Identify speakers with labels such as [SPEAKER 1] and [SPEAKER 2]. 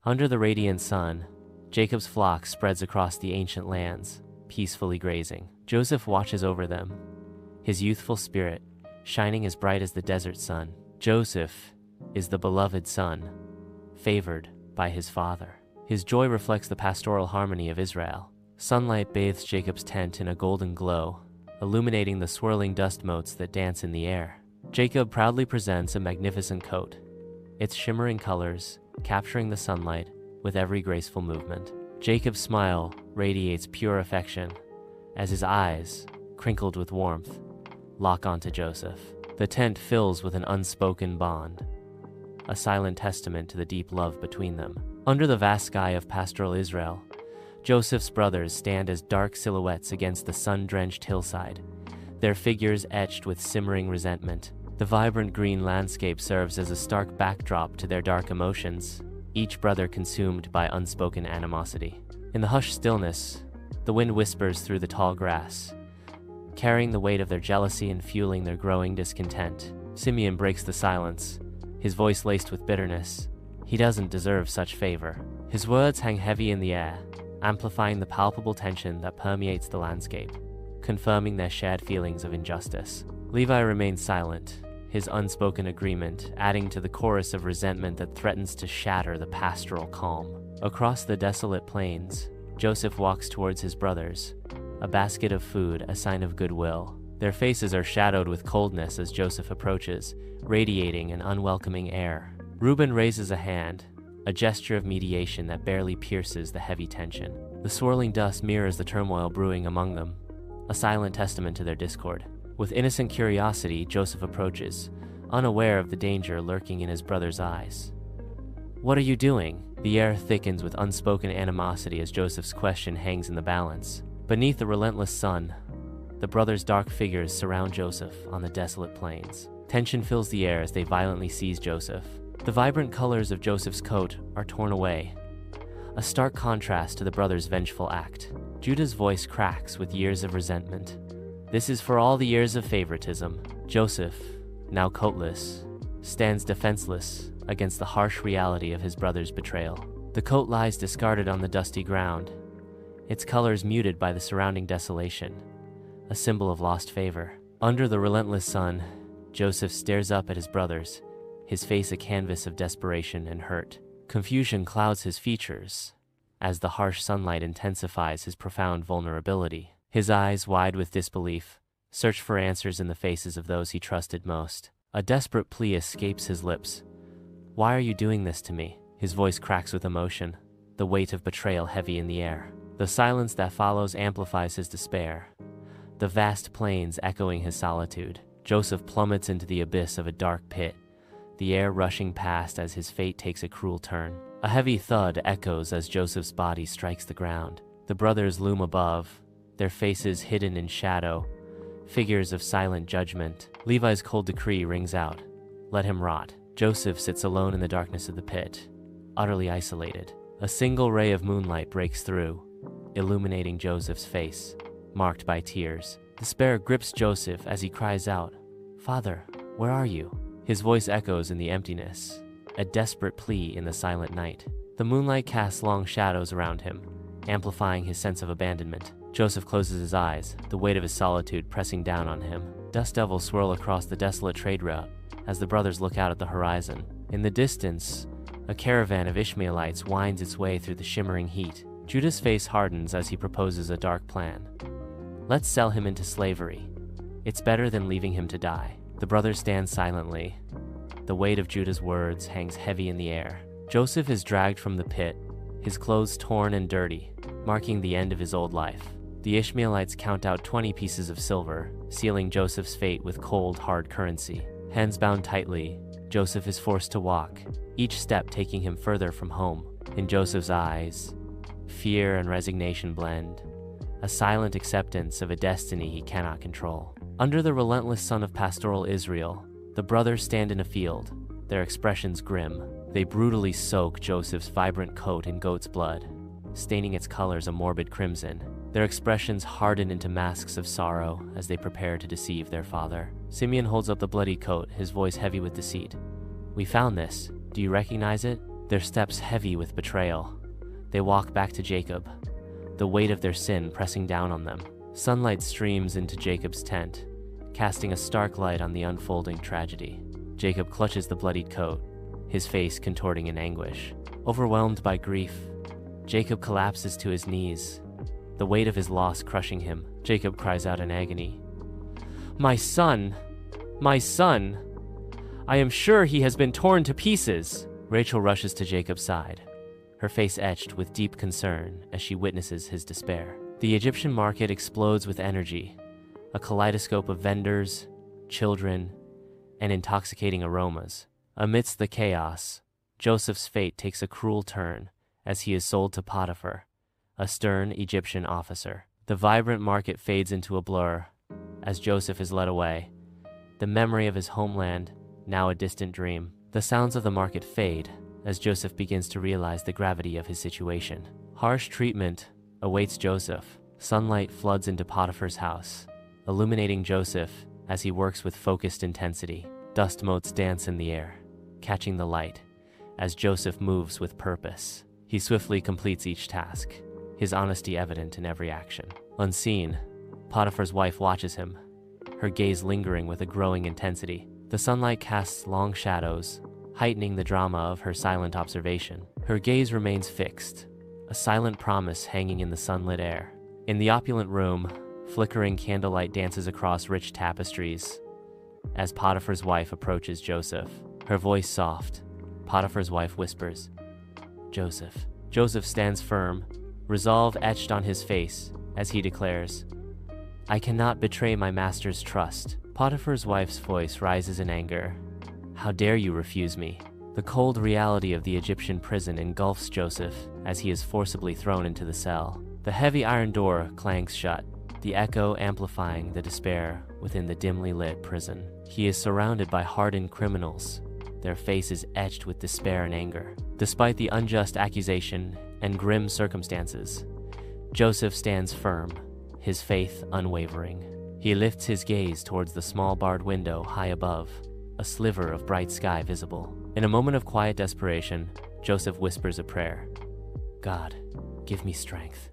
[SPEAKER 1] Under the radiant sun, Jacob's flock spreads across the ancient lands, peacefully grazing. Joseph watches over them, his youthful spirit shining as bright as the desert sun. Joseph is the beloved son, favored by his father. His joy reflects the pastoral harmony of Israel. Sunlight bathes Jacob's tent in a golden glow, illuminating the swirling dust motes that dance in the air. Jacob proudly presents a magnificent coat, its shimmering colors capturing the sunlight with every graceful movement. Jacob's smile radiates pure affection as his eyes, crinkled with warmth, lock onto Joseph. The tent fills with an unspoken bond, a silent testament to the deep love between them. Under the vast sky of pastoral Israel, Joseph's brothers stand as dark silhouettes against the sun-drenched hillside, their figures etched with simmering resentment. The vibrant green landscape serves as a stark backdrop to their dark emotions, each brother consumed by unspoken animosity. In the hushed stillness, the wind whispers through the tall grass, carrying the weight of their jealousy and fueling their growing discontent. Simeon breaks the silence, his voice laced with bitterness. He doesn't deserve such favor. His words hang heavy in the air, amplifying the palpable tension that permeates the landscape, confirming their shared feelings of injustice. Levi remains silent, his unspoken agreement adding to the chorus of resentment that threatens to shatter the pastoral calm. Across the desolate plains, Joseph walks towards his brothers, a basket of food, a sign of goodwill. Their faces are shadowed with coldness as Joseph approaches, radiating an unwelcoming air. Reuben raises a hand, a gesture of mediation that barely pierces the heavy tension. The swirling dust mirrors the turmoil brewing among them, a silent testament to their discord. With innocent curiosity, Joseph approaches, unaware of the danger lurking in his brother's eyes. "What are you doing?" The air thickens with unspoken animosity as Joseph's question hangs in the balance. Beneath the relentless sun, the brothers' dark figures surround Joseph on the desolate plains. Tension fills the air as they violently seize Joseph. The vibrant colors of Joseph's coat are torn away, a stark contrast to the brothers' vengeful act. Judah's voice cracks with years of resentment. "This is for all the years of favoritism." Joseph, now coatless, stands defenseless against the harsh reality of his brother's betrayal. The coat lies discarded on the dusty ground, its colors muted by the surrounding desolation, a symbol of lost favor. Under the relentless sun, Joseph stares up at his brothers, his face a canvas of desperation and hurt. Confusion clouds his features as the harsh sunlight intensifies his profound vulnerability. His eyes, wide with disbelief, search for answers in the faces of those he trusted most. A desperate plea escapes his lips. "Why are you doing this to me?" His voice cracks with emotion, the weight of betrayal heavy in the air. The silence that follows amplifies his despair, the vast plains echoing his solitude. Joseph plummets into the abyss of a dark pit, the air rushing past as his fate takes a cruel turn. A heavy thud echoes as Joseph's body strikes the ground. The brothers loom above, their faces hidden in shadow, figures of silent judgment. Levi's cold decree rings out, "Let him rot." Joseph sits alone in the darkness of the pit, utterly isolated. A single ray of moonlight breaks through, illuminating Joseph's face, marked by tears. Despair grips Joseph as he cries out, "Father, where are you?" His voice echoes in the emptiness, a desperate plea in the silent night. The moonlight casts long shadows around him, amplifying his sense of abandonment. Joseph closes his eyes, the weight of his solitude pressing down on him. Dust devils swirl across the desolate trade route as the brothers look out at the horizon. In the distance, a caravan of Ishmaelites winds its way through the shimmering heat. Judah's face hardens as he proposes a dark plan. "Let's sell him into slavery. It's better than leaving him to die." The brothers stand silently. The weight of Judah's words hangs heavy in the air. Joseph is dragged from the pit, his clothes torn and dirty, marking the end of his old life. The Ishmaelites count out 20 pieces of silver, sealing Joseph's fate with cold, hard currency. Hands bound tightly, Joseph is forced to walk, each step taking him further from home. In Joseph's eyes, fear and resignation blend, a silent acceptance of a destiny he cannot control. Under the relentless sun of pastoral Israel, the brothers stand in a field, their expressions grim. They brutally soak Joseph's vibrant coat in goat's blood, staining its colors a morbid crimson. Their expressions harden into masks of sorrow as they prepare to deceive their father. Simeon holds up the bloody coat, his voice heavy with deceit. "We found this. Do you recognize it?" their steps heavy with betrayal. They walk back to Jacob, the weight of their sin pressing down on them. Sunlight streams into Jacob's tent, casting a stark light on the unfolding tragedy. Jacob clutches the bloodied coat, his face contorting in anguish. Overwhelmed by grief, Jacob collapses to his knees, the weight of his loss crushing him. Jacob cries out in agony, "My son! My son! I am sure he has been torn to pieces!" Rachel rushes to Jacob's side, her face etched with deep concern as she witnesses his despair. The Egyptian market explodes with energy, a kaleidoscope of vendors, children, and intoxicating aromas. Amidst the chaos, Joseph's fate takes a cruel turn as he is sold to Potiphar, a stern Egyptian officer. The vibrant market fades into a blur as Joseph is led away, the memory of his homeland now a distant dream. The sounds of the market fade as Joseph begins to realize the gravity of his situation. Harsh treatment awaits Joseph. Sunlight floods into Potiphar's house, illuminating Joseph as he works with focused intensity. Dust motes dance in the air, catching the light as Joseph moves with purpose. He swiftly completes each task, his honesty evident in every action. Unseen, Potiphar's wife watches him, her gaze lingering with a growing intensity. The sunlight casts long shadows, heightening the drama of her silent observation. Her gaze remains fixed, a silent promise hanging in the sunlit air. In the opulent room, flickering candlelight dances across rich tapestries as Potiphar's wife approaches Joseph, her voice soft. Potiphar's wife whispers, "Joseph." Joseph stands firm, resolve etched on his face as he declares, "I cannot betray my master's trust." Potiphar's wife's voice rises in anger. "How dare you refuse me?" The cold reality of the Egyptian prison engulfs Joseph as he is forcibly thrown into the cell. The heavy iron door clangs shut, the echo amplifying the despair within the dimly lit prison. He is surrounded by hardened criminals, their faces etched with despair and anger. Despite the unjust accusation and grim circumstances, Joseph stands firm, his faith unwavering. He lifts his gaze towards the small barred window high above, a sliver of bright sky visible. In a moment of quiet desperation, Joseph whispers a prayer. "God, give me strength."